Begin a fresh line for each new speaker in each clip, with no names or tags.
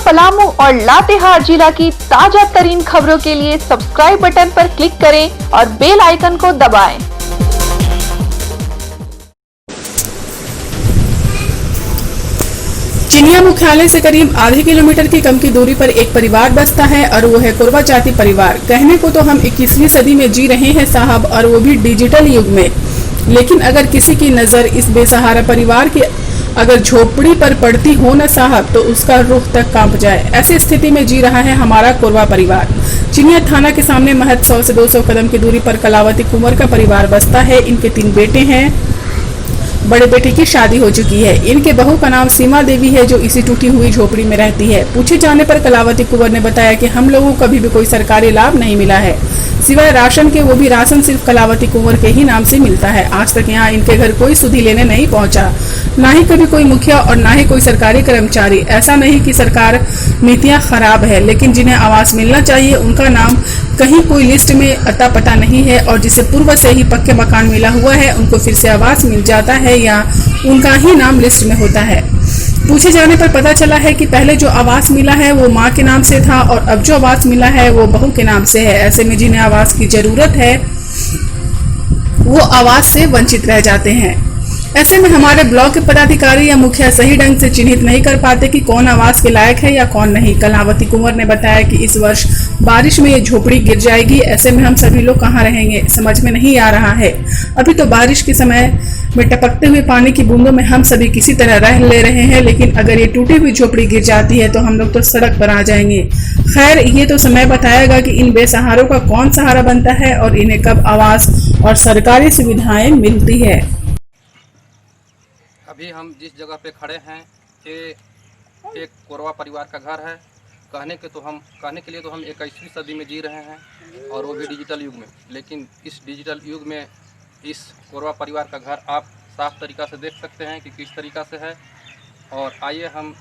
पलामू और लातेहार जिला की ताजा तरीन खबरों के लिए सब्सक्राइब बटन पर क्लिक करें और बेल आइकन को दबाएं।
चिनिया मुख्यालय से करीब आधे किलोमीटर की कम की दूरी पर एक परिवार बसता है और वो है कोरवा जाति परिवार। कहने को तो हम 21वीं सदी में जी रहे हैं साहब, और वो भी डिजिटल युग में। लेकिन अगर किसी की नजर इस बेसहारा परिवार की अगर झोपड़ी पर पड़ती हो न साहब, तो उसका रुख तक कांप जाए। ऐसी स्थिति में जी रहा है हमारा कोरवा परिवार। चिनिया थाना के सामने महज 100 से 200 कदम की दूरी पर कलावती कुंवर का परिवार बसता है। इनके 3 बेटे हैं। बड़े बेटे की शादी हो चुकी है। इनके बहू का नाम सीमा देवी है, जो इसी टूटी हुई झोपड़ी में रहती है। पूछे जाने पर कलावती कुंवर ने बताया कि हम लोगों को कभी भी कोई सरकारी लाभ नहीं मिला है, सिवाय राशन के। वो भी राशन सिर्फ कलावती कुंवर के ही नाम से मिलता है। आज तक यहाँ इनके घर कोई सुधी लेने नहीं पहुँचा, ना ही कभी कोई मुखिया और ना ही कोई सरकारी कर्मचारी। ऐसा नहीं कि सरकार नीतियाँ खराब है, लेकिन जिन्हें आवास मिलना चाहिए उनका नाम कहीं कोई लिस्ट में अता पता नहीं है, और जिसे पूर्व से ही पक्के मकान मिला हुआ है उनको फिर से आवास मिल जाता है या उनका ही नाम लिस्ट में होता है। पूछे जाने पर पता चला है कि पहले जो आवास मिला है वो मां के नाम से था, और अब जो आवास मिला है वो बहू के नाम से है। ऐसे में जिन्हें आवास की जरूरत है वो आवास से वंचित रह जाते हैं। ऐसे में हमारे ब्लॉक के पदाधिकारी या मुखिया सही ढंग से चिन्हित नहीं कर पाते कि कौन आवास के लायक है या कौन नहीं। कलावती कुंवर ने बताया कि इस वर्ष बारिश में ये झोपड़ी गिर जाएगी। ऐसे में हम सभी लोग कहाँ रहेंगे, समझ में नहीं आ रहा है। अभी तो बारिश के समय में टपकते हुए पानी की बूंदों में हम सभी किसी तरह रह ले रहे हैं, लेकिन अगर ये टूटी हुई झोपड़ी गिर जाती है तो हम लोग तो सड़क पर आ जाएंगे। खैर, ये तो समय बताएगा कि इन बेसहारों का कौन सहारा बनता है और इन्हें कब आवास और सरकारी सुविधाएं मिलती है।
अभी हम जिस जगह पे खड़े हैं ये एक कोरवा परिवार का घर है। कहने के लिए तो हम 21वीं सदी में जी रहे हैं, और वो भी डिजिटल युग में। लेकिन इस डिजिटल युग में इस कोरवा परिवार का घर आप साफ तरीक़ा से देख सकते हैं कि किस तरीक़ा से है। और आइए हम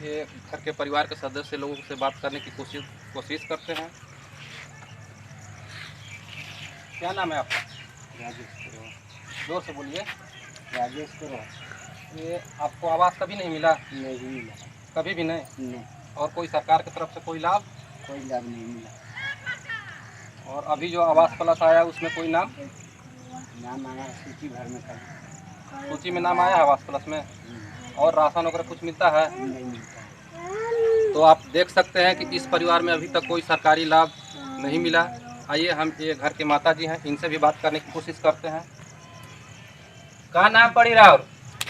ये घर के परिवार के सदस्य लोगों से बात करने की कोशिश करते हैं। क्या नाम है आपका? राजेश। जोर से बोलिए। राजेश। ये आपको आवास कभी नहीं मिला? नहीं मिला, कभी भी नहीं। और कोई सरकार की तरफ से कोई लाभ नहीं मिला। और अभी जो आवास प्लस आया उसमें कोई नाम आया सूची भर में? सूची में नाम आया आवास प्लस में? और राशन वगैरह कुछ मिलता है? नहीं मिलता। तो आप देख सकते हैं कि इस परिवार में अभी तक कोई सरकारी लाभ नहीं मिला। आइए हम ये घर के माता जी हैं, इनसे भी बात करने की कोशिश करते हैं। क्या नाम पड़ी रहा?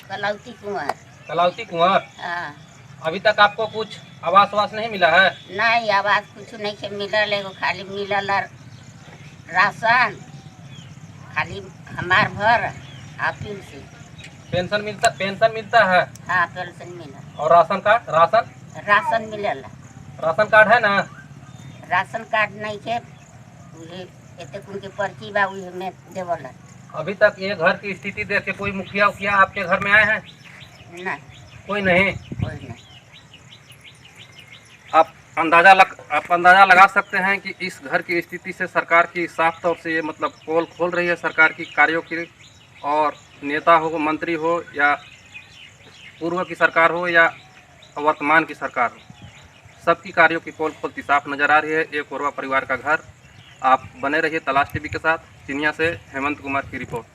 कलावती कुंवर।
कलावती कुंवर।
हाँ।
अभी तक आपको कुछ आवास नहीं मिला है?
नहीं, आवास कुछ नहीं के मिलल। एगो खाली मिलल राशन, खाली हमार भर आपिल से
पेंशन मिलता है?
हाँ, पेंशन मिलल।
और राशन कार्ड?
राशन मिलल।
राशन कार्ड है ना?
राशन कार्ड नहीं के उनके पर्ची बा उहे में देवल।
अभी तक ये घर की स्थिति देख के कोई मुखिया आपके घर में आए हैं?
नहीं,
कोई नहीं।
कोई नहीं।
आप अंदाजा लगा सकते हैं कि इस घर की स्थिति से सरकार की साफ तौर से ये मतलब पोल खोल रही है सरकार की कार्यों की। और नेता हो, मंत्री हो, या पूर्व की सरकार हो या वर्तमान की सरकार हो, सबकी कार्यों की पोल खोलती साफ नजर आ रही है ये कोरवा परिवार का घर। आप बने रहिए तलाश टीवी के साथ। चिनिया से हेमंत कुमार की रिपोर्ट।